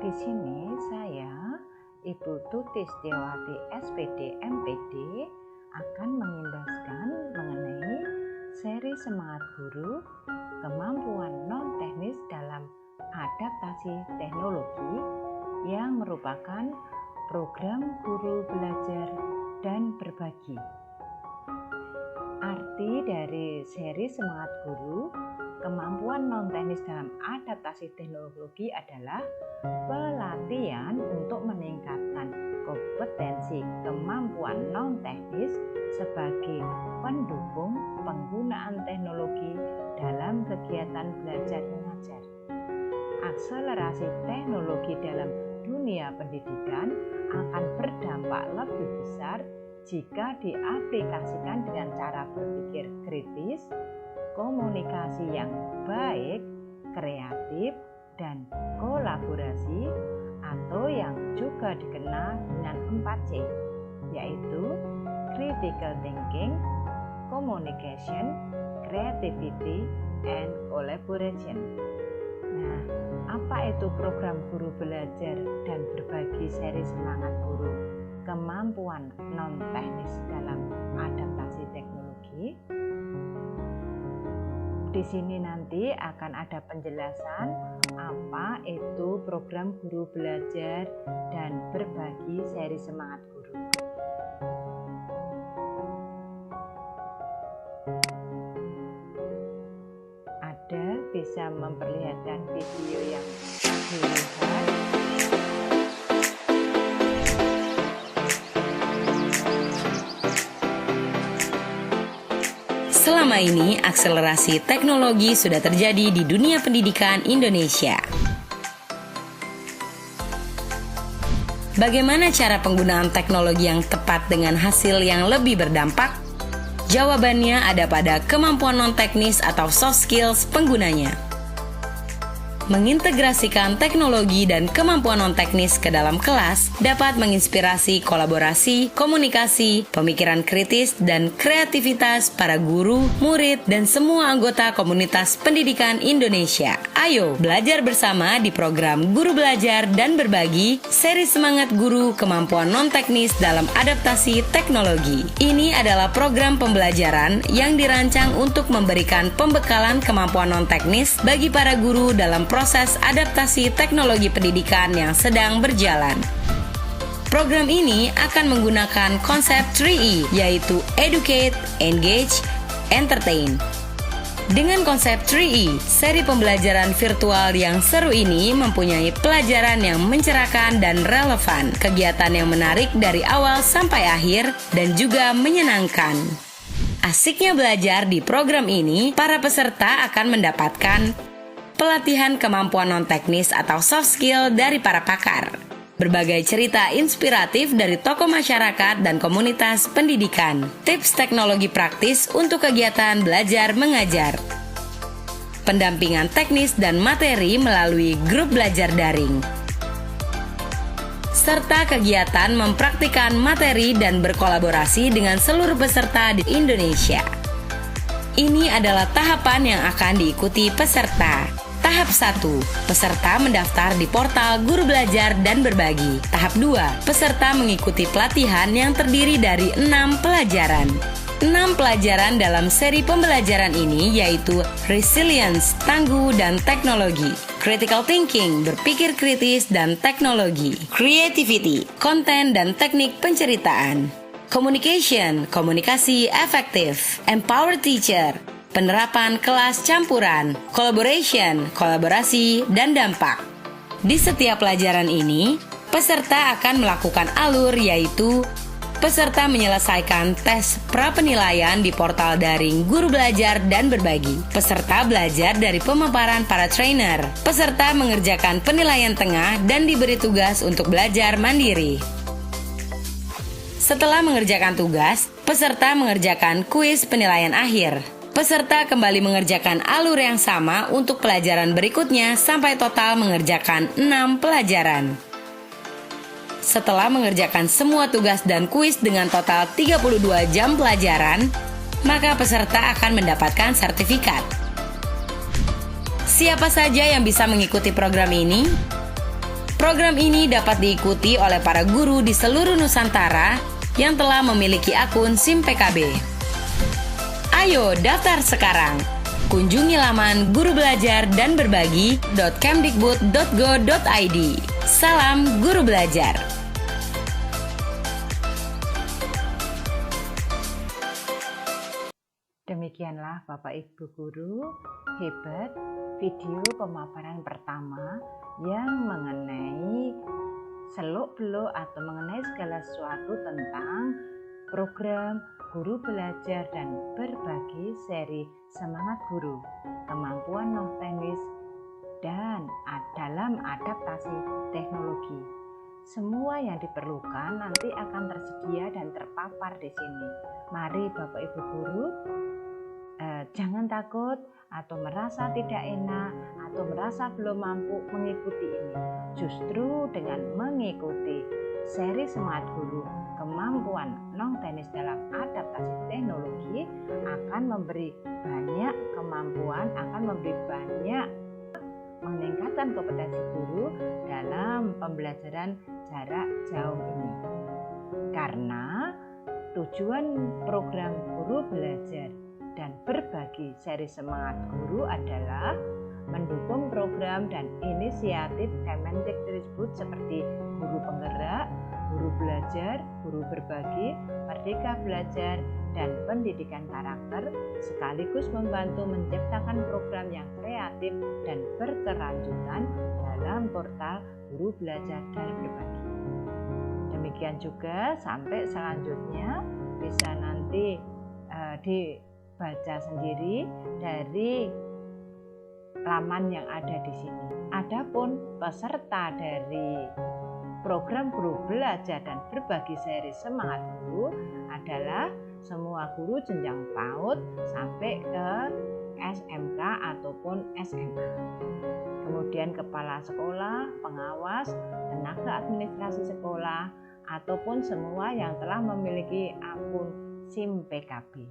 Di sini saya, Ibu Tuti Setiawati SPD MPD, akan mengimbaskan mengenai seri Semangat Guru, kemampuan non-teknis dalam adaptasi teknologi yang merupakan program guru belajar dan berbagi. Arti dari seri Semangat Guru, kemampuan non-teknis dalam adaptasi teknologi adalah pelatihan untuk meningkatkan kompetensi kemampuan non-teknis sebagai pendukung penggunaan teknologi dalam kegiatan belajar mengajar. Akselerasi teknologi dalam dunia pendidikan akan berdampak lebih besar jika diaplikasikan dengan cara berpikir kritis, komunikasi yang baik, kreatif, dan kolaborasi, atau yang juga dikenal dengan 4C, yaitu critical thinking, communication, creativity, and collaboration. Nah, apa itu program guru belajar dan berbagi seri Semangat Guru, kemampuan non-teknis dalam adaptasi teknologi? Di sini nanti akan ada penjelasan apa itu program guru belajar dan berbagi seri Semangat Guru. Ada bisa memperlihatkan video yang dilihat. Selama ini, akselerasi teknologi sudah terjadi di dunia pendidikan Indonesia. Bagaimana cara penggunaan teknologi yang tepat dengan hasil yang lebih berdampak? Jawabannya ada pada kemampuan non-teknis atau soft skills penggunanya. Mengintegrasikan teknologi dan kemampuan non-teknis ke dalam kelas dapat menginspirasi kolaborasi, komunikasi, pemikiran kritis, dan kreativitas para guru, murid, dan semua anggota komunitas pendidikan Indonesia. Ayo belajar bersama di program Guru Belajar dan Berbagi, seri Semangat Guru, kemampuan non-teknis dalam adaptasi teknologi. Ini adalah program pembelajaran yang dirancang untuk memberikan pembekalan kemampuan non-teknis bagi para guru dalam proses adaptasi teknologi pendidikan yang sedang berjalan. Program ini akan menggunakan konsep 3E, yaitu Educate, Engage, Entertain. Dengan konsep 3E, seri pembelajaran virtual yang seru ini mempunyai pelajaran yang mencerahkan dan relevan, kegiatan yang menarik dari awal sampai akhir, dan juga menyenangkan. Asiknya belajar di program ini, para peserta akan mendapatkan pelatihan kemampuan non-teknis atau soft skill dari para pakar, berbagai cerita inspiratif dari tokoh masyarakat dan komunitas pendidikan, tips teknologi praktis untuk kegiatan belajar mengajar, pendampingan teknis dan materi melalui grup belajar daring, serta kegiatan mempraktikkan materi dan berkolaborasi dengan seluruh peserta di Indonesia. Ini adalah tahapan yang akan diikuti peserta. Tahap 1, peserta mendaftar di portal Guru Belajar dan Berbagi. Tahap 2, peserta mengikuti pelatihan yang terdiri dari 6 pelajaran. 6 pelajaran dalam seri pembelajaran ini yaitu Resilience, Tangguh dan Teknologi, Critical Thinking, Berpikir Kritis dan Teknologi, Creativity, Konten dan Teknik Penceritaan, Communication, Komunikasi Efektif, Empower Teacher, Penerapan kelas campuran, collaboration, kolaborasi, dan dampak. Di setiap pelajaran ini, peserta akan melakukan alur yaitu peserta menyelesaikan tes pra-penilaian di portal daring Guru Belajar dan Berbagi. Peserta belajar dari pemaparan para trainer. Peserta mengerjakan penilaian tengah dan diberi tugas untuk belajar mandiri. Setelah mengerjakan tugas, peserta mengerjakan kuis penilaian akhir. Peserta kembali mengerjakan alur yang sama untuk pelajaran berikutnya sampai total mengerjakan 6 pelajaran. Setelah mengerjakan semua tugas dan kuis dengan total 32 jam pelajaran, maka peserta akan mendapatkan sertifikat. Siapa saja yang bisa mengikuti program ini? Program ini dapat diikuti oleh para guru di seluruh Nusantara yang telah memiliki akun SIM PKB. Ayo daftar sekarang. Kunjungi laman guru belajar dan berbagi.kemdikbud.go.id. Salam Guru Belajar. Demikianlah Bapak Ibu Guru, hebat video pemaparan pertama yang mengenai seluk-beluk atau mengenai segala sesuatu tentang program Guru Belajar dan Berbagi seri Semangat Guru, kemampuan non teknis dan dalam adaptasi teknologi. Semua yang diperlukan nanti akan tersedia dan terpapar di sini. Mari Bapak Ibu Guru, jangan takut atau merasa tidak enak atau merasa belum mampu mengikuti ini. Justru dengan mengikuti seri Semangat Guru, kemampuan non teknis dalam adaptasi teknologi akan memberi banyak kemampuan, akan memberi banyak meningkatkan kompetensi guru dalam pembelajaran jarak jauh ini. Karena tujuan program Guru Belajar dan Berbagi seri Semangat Guru adalah mendukung program dan inisiatif Kemendikbud seperti Guru Penggerak, Guru Belajar, Guru Berbagi, Merdeka Belajar, dan Pendidikan Karakter, sekaligus membantu menciptakan program yang kreatif dan berkelanjutan dalam portal Guru Belajar dan Berbagi. Demikian juga sampai selanjutnya bisa nanti dibaca sendiri dari laman yang ada di sini. Adapun peserta dari program Guru Belajar dan Berbagi seri Semangat Guru adalah semua guru jenjang PAUD sampai ke SMK ataupun SMA. Kemudian kepala sekolah, pengawas, tenaga administrasi sekolah, ataupun semua yang telah memiliki akun SIM PKB.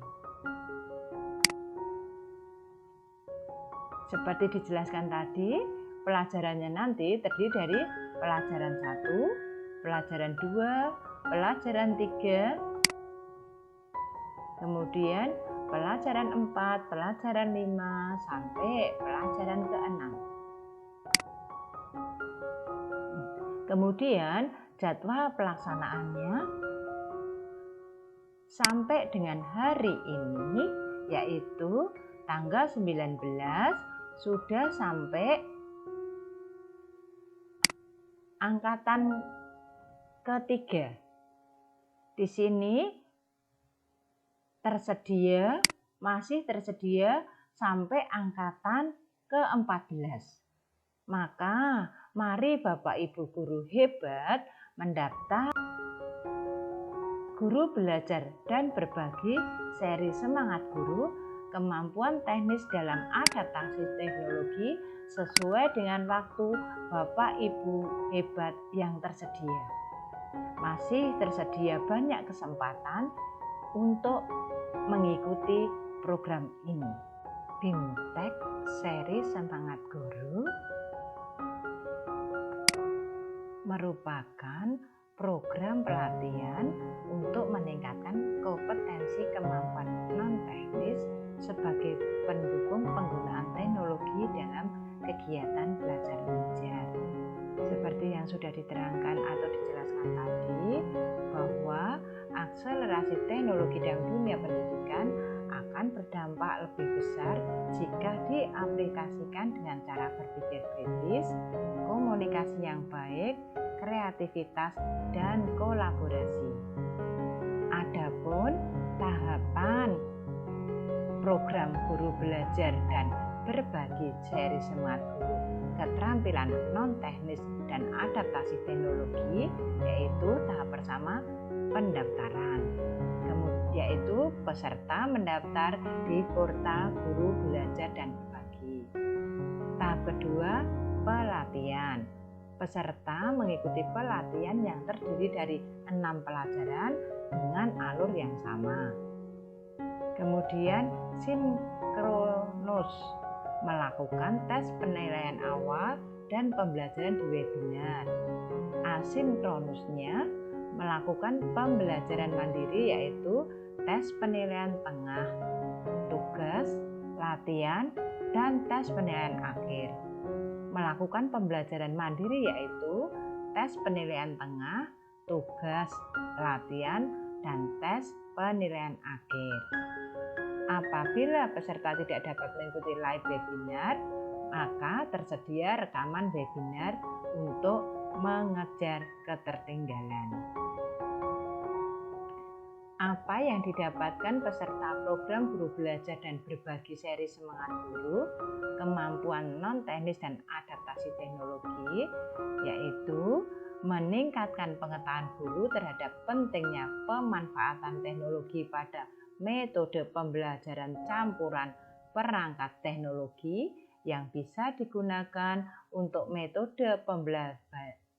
Seperti dijelaskan tadi, pelajarannya nanti terdiri dari pelajaran 1, pelajaran 2, pelajaran 3, kemudian pelajaran 4, pelajaran 5, sampai pelajaran ke-6. Kemudian jadwal pelaksanaannya sampai dengan hari ini, yaitu tanggal 19 sudah sampai angkatan ketiga. Di sini masih tersedia sampai angkatan ke-14. Maka mari Bapak Ibu Guru hebat mendaftar Guru Belajar dan Berbagi seri Semangat Guru, kemampuan teknis dalam adaptasi teknologi sesuai dengan waktu Bapak Ibu hebat yang tersedia. Masih tersedia banyak kesempatan untuk mengikuti program ini. BIMTEK seri Semangat Guru merupakan program pelatihan untuk meningkatkan kompetensi kemampuan non-teknis sebagai pendukung penggunaan teknologi dalam kegiatan belajar mengajar. Seperti yang sudah diterangkan atau dijelaskan tadi, bahwa akselerasi teknologi dalam dunia pendidikan akan berdampak lebih besar jika diaplikasikan dengan cara berpikir kritis, komunikasi yang baik, kreativitas, dan kolaborasi. Adapun tahapan program Guru Belajar dan Berbagi seri Semangat Guru, keterampilan non-teknis dan adaptasi teknologi, yaitu tahap pertama pendaftaran, yaitu peserta mendaftar di portal Guru Belajar dan Berbagi. Tahap kedua, pelatihan. Peserta mengikuti pelatihan yang terdiri dari 6 pelajaran dengan alur yang sama. Kemudian sinkronus, melakukan tes penilaian awal dan pembelajaran di webinar. Asinkronusnya melakukan pembelajaran mandiri yaitu tes penilaian tengah, tugas, latihan, dan tes penilaian akhir. Melakukan pembelajaran mandiri yaitu tes penilaian tengah, tugas, latihan, dan tes penilaian akhir. Apabila peserta tidak dapat mengikuti live webinar, maka tersedia rekaman webinar untuk mengejar ketertinggalan. Apa yang didapatkan peserta program Guru Belajar dan Berbagi Seri Semangat Guru, kemampuan non-teknis dan adaptasi teknologi, yaitu meningkatkan pengetahuan guru terhadap pentingnya pemanfaatan teknologi pada metode pembelajaran campuran perangkat teknologi yang bisa digunakan untuk metode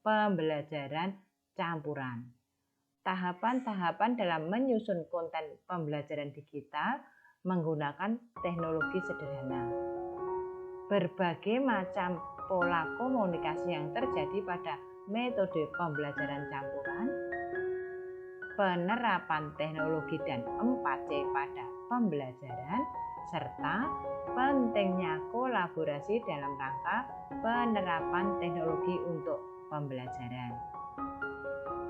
pembelajaran campuran. Tahapan-tahapan dalam menyusun konten pembelajaran digital menggunakan teknologi sederhana. Berbagai macam pola komunikasi yang terjadi pada metode pembelajaran campuran, penerapan teknologi dan 4C pada pembelajaran, serta pentingnya kolaborasi dalam rangka penerapan teknologi untuk pembelajaran.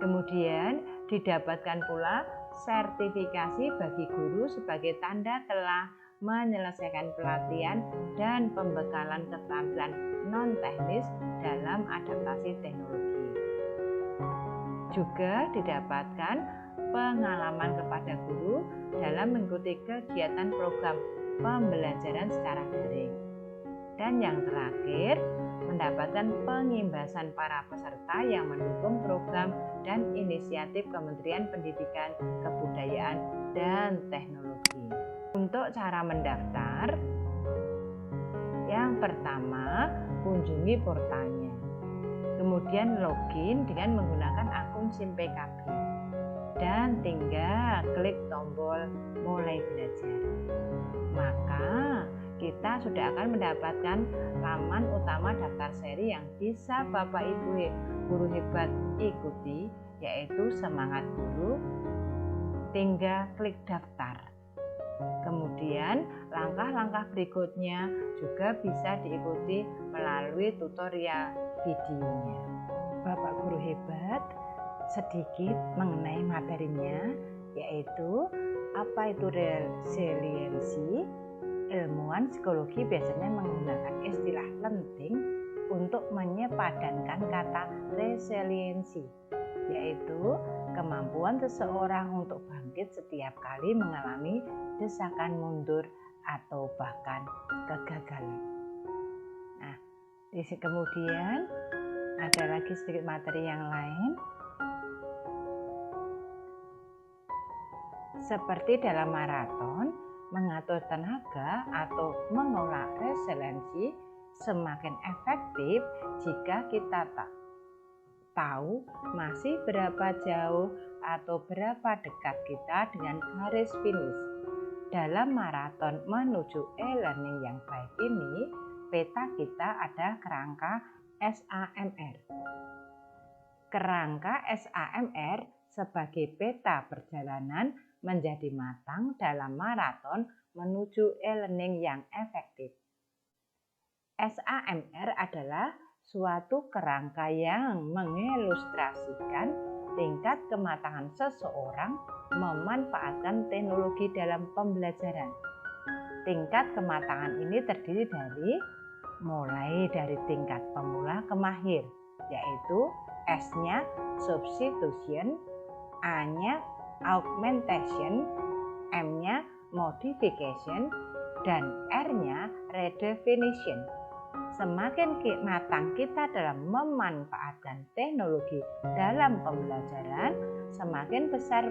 Kemudian didapatkan pula sertifikasi bagi guru sebagai tanda telah menyelesaikan pelatihan dan pembekalan keterampilan non-teknis dalam adaptasi teknologi. Juga didapatkan pengalaman kepada guru dalam mengikuti kegiatan program pembelajaran secara daring. Dan yang terakhir, mendapatkan pengimbasan para peserta yang mendukung program dan inisiatif Kementerian Pendidikan, Kebudayaan, dan Teknologi. Untuk cara mendaftar, yang pertama, kunjungi portalnya. Kemudian login dengan menggunakan akun SIM PKB. Dan tinggal klik tombol mulai belajar. Maka kita sudah akan mendapatkan laman utama daftar seri yang bisa Bapak Ibu guru hebat ikuti, yaitu Semangat Guru. Tinggal klik daftar. Kemudian langkah-langkah berikutnya juga bisa diikuti melalui tutorial videonya. Bapak Guru Hebat sedikit mengenai materinya, yaitu apa itu resiliensi. Ilmuwan psikologi biasanya menggunakan istilah lenting untuk menyepadankan kata resiliensi, yaitu kemampuan seseorang untuk bangkit setiap kali mengalami desakan mundur atau bahkan kegagalan. Nah, kemudian ada lagi sedikit materi yang lain. Seperti dalam maraton, mengatur tenaga atau mengolah resiliensi semakin efektif jika kita tahu masih berapa jauh atau berapa dekat kita dengan garis finish. Dalam maraton menuju e-learning yang baik ini, peta kita ada kerangka SAMR. Kerangka SAMR sebagai peta perjalanan menjadi matang dalam maraton menuju e-learning yang efektif. SAMR adalah suatu kerangka yang mengilustrasikan tingkat kematangan seseorang memanfaatkan teknologi dalam pembelajaran. Tingkat kematangan ini terdiri mulai dari tingkat pemula ke mahir, yaitu S-nya substitution, A-nya augmentation, M-nya modification, dan R-nya redefinition. Semakin matang kita dalam memanfaatkan teknologi dalam pembelajaran, semakin besar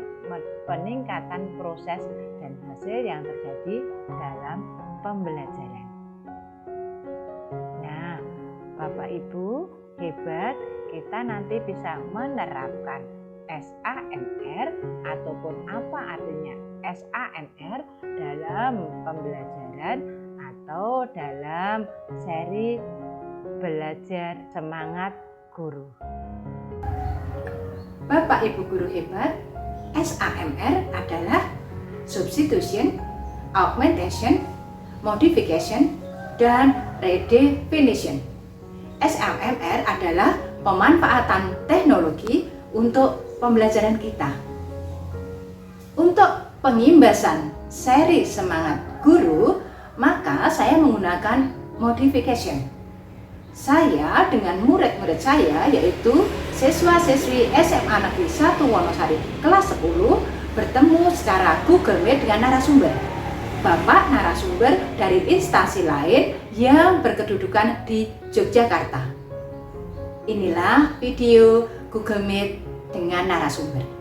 peningkatan proses dan hasil yang terjadi dalam pembelajaran. Nah, Bapak Ibu hebat, kita nanti bisa menerapkan SAMR ataupun apa artinya SAMR dalam pembelajaran atau dalam seri belajar semangat guru. Bapak Ibu guru hebat, SAMR adalah substitution, augmentation, modification, dan redefinition. SAMR adalah pemanfaatan teknologi untuk pembelajaran kita. Untuk pengimbasan seri semangat guru, maka saya menggunakan modification. Saya dengan murid-murid saya, yaitu siswa-siswi SMA Negeri 1 Wonosari kelas 10, bertemu secara Google Meet dengan narasumber. Bapak narasumber dari instansi lain yang berkedudukan di Yogyakarta. Inilah video Google Meet dengan narasumber.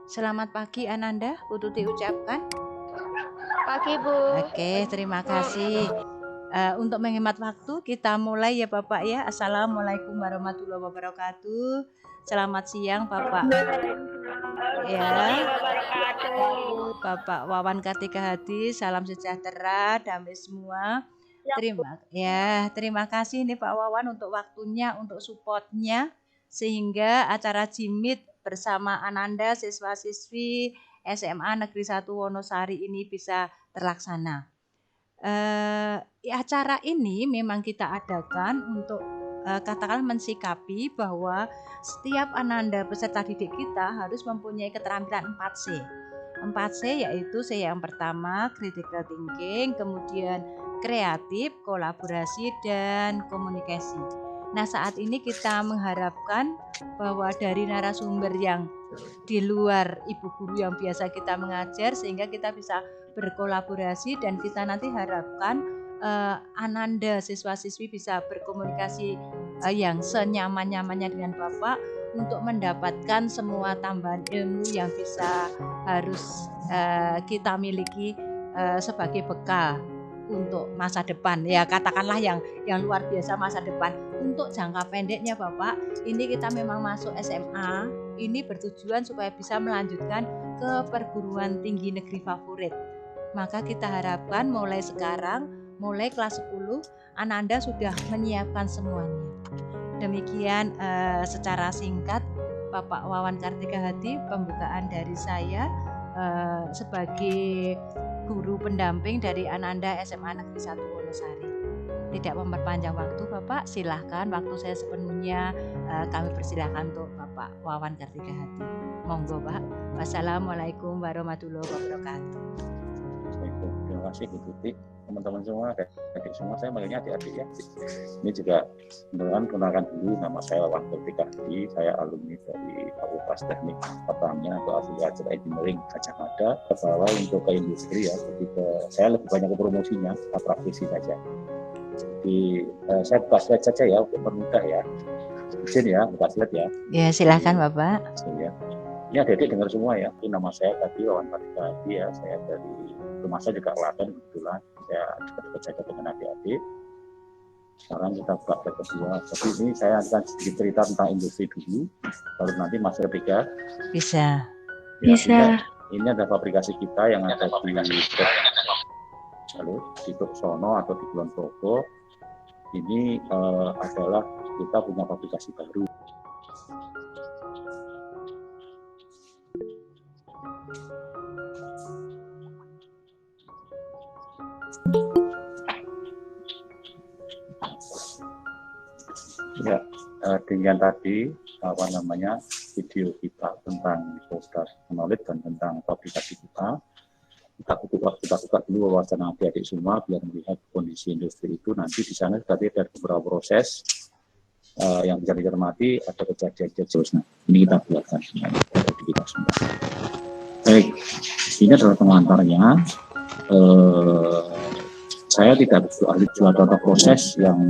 Selamat pagi Ananda, Bu Tuti ucapkan. Pagi Bu. Oke, terima kasih. Untuk menghemat waktu, kita mulai ya Bapak ya. Assalamualaikum warahmatullahi wabarakatuh. Selamat siang Bapak. Ya, Bapak Wawan Kartika Hadi, salam sejahtera, damai semua. Terima kasih nih Pak Wawan untuk waktunya, untuk supportnya, sehingga acara Jimit bersama Ananda siswa-siswi SMA Negeri 1 Wonosari ini bisa terlaksana. Acara ini memang kita adakan untuk katakanlah mensikapi bahwa setiap Ananda peserta didik kita harus mempunyai keterampilan 4C. 4C yaitu C yang pertama critical thinking, kemudian kreatif, kolaborasi, dan komunikasi. Nah, saat ini kita mengharapkan bahwa dari narasumber yang di luar ibu guru yang biasa kita mengajar, sehingga kita bisa berkolaborasi, dan kita nanti harapkan Ananda siswa-siswi bisa berkomunikasi yang senyaman-nyamannya dengan Bapak untuk mendapatkan semua tambahan ilmu yang bisa harus kita miliki sebagai bekal untuk masa depan, ya katakanlah yang luar biasa masa depan. Untuk jangka pendeknya Bapak, ini kita memang masuk SMA, ini bertujuan supaya bisa melanjutkan ke perguruan tinggi negeri favorit. Maka kita harapkan mulai sekarang, mulai kelas 10, Ananda sudah menyiapkan semuanya. Demikian secara singkat Bapak Wawan Kartika Hadi, pembukaan dari saya sebagai guru pendamping dari Ananda SMA Negeri 1 Wonosari. Tidak memperpanjang waktu Bapak, silahkan, waktu saya sepenuhnya kami persilahkan untuk Bapak Wawan Kartika Hadi. Monggo Pak. Wassalamualaikum warahmatullahi wabarakatuh. Terima kasih Bu Tuti, teman-teman semua, adik semua, saya manggilnya adik-adik ya. Ini juga kenalkan dulu, nama saya Wawan Kartika Hadi, saya alumni dari Fakultas Teknik Pertanian atau Agriculture Engineering Gajah Mada. Bahwa untuk ke industri ya, saya lebih banyak ke promosinya, ke praktisi saja. Jadi saya buka slide saja ya untuk permudah ya. Izin ya, buka slide ya. Ya silakan Bapak. Ya. Ini adik-adik dengar semua ya. Ini nama saya tadi Wawan Kartika Hadi ya. Saya dari rumah saya juga Klaten, kebetulan saya dekat-dekat saja dengan adik-adik. Sekarang kita buka slide kedua. Jadi ini saya akan sedikit cerita tentang industri dulu, baru nanti masuk ketiga. Bisa. Ya, bisa. Ini ada fabrikasi kita yang ada di Tuksono atau di Kulon Progo. Ini adalah kita punya fabrikasi baru. Ya, dengan tadi video kita tentang produk knowledge dan tentang fabrikasi kita buka dulu wawasan adik-adik semua biar melihat kondisi industri itu. Nanti di sana sudah ada beberapa proses yang bisa dicermati, ada kejadian terus. Nah, ini kita buatkan dari kita semua. Baik, ini adalah pengantarnya. Saya tidak begitu ahli jual contoh proses yang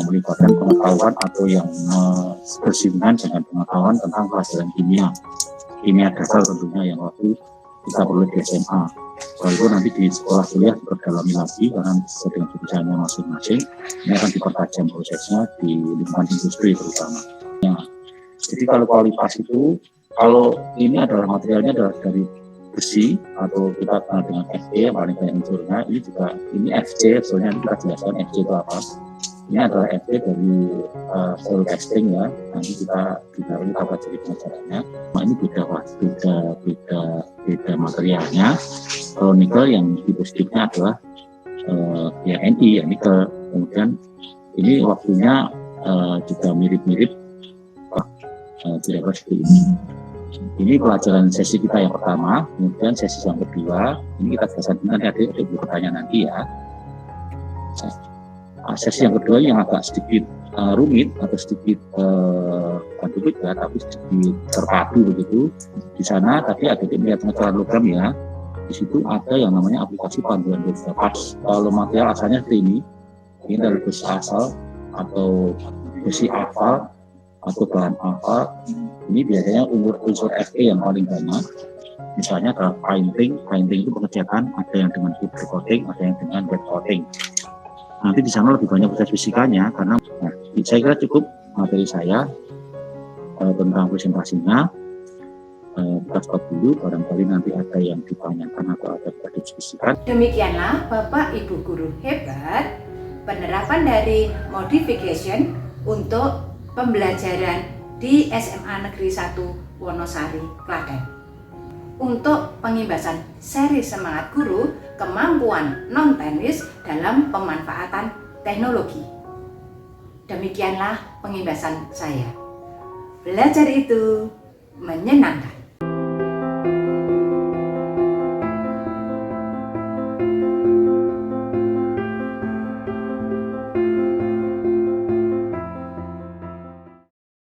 melibatkan pengetahuan atau yang bersinggungan dengan pengetahuan tentang pelajaran kimia dasar tentunya yang waktu kita perlu di SMA. Lalu nanti di sekolah kuliah berdalami lagi karena sesuai dengan jurusannya masing-masing. Ini akan dipertajam prosesnya di lingkungan industri terutama. Ya. Jadi kalau kualitas itu, kalau ini adalah materialnya adalah dari besi atau kita kenal dengan FC yang paling banyak unsurnya, ini FC sebenarnya kita jelaskan FC itu apa. Ini adalah FC dari soil testing ya, nanti kita pelajari pengajarannya. Nah, ini beda materialnya. Kalau nikel yang di positifnya adalah ya Ni, ya nikel. Kemudian ini waktunya juga mirip-mirip kira-kira seperti ini. Ini pelajaran sesi kita yang pertama, kemudian sesi yang kedua, ini kita jelaskan nanti ada pertanyaan nanti ya. Sesi yang kedua yang agak sedikit rumit atau sedikit bukan rumit ya, tapi sedikit terpadu begitu. Di sana tadi ada melihat pengetahuan logam ya. Di situ ada yang namanya aplikasi panduan beberapa. Kalau material asalnya seperti ini adalah besi asal atau besi alfa atau bahan alfa. Ini biasanya unsur Fe yang paling banyak. Misalnya adalah painting itu pengerjaan ada yang dengan powder coating, ada yang dengan wet coating. Nanti di sana lebih banyak proses fisikanya karena saya kira cukup materi saya tentang presentasinya. Kita stop dulu, barangkali nanti ada yang ditanyakan atau ada yang didiskusikan. Demikianlah Bapak Ibu guru hebat penerapan dari modification untuk pembelajaran di SMA Negeri 1 Wonosari, Klaten. Untuk pengimbasan seri Semangat Guru, kemampuan non-teknis dalam pemanfaatan teknologi. Demikianlah pengimbasan saya. Belajar itu menyenangkan.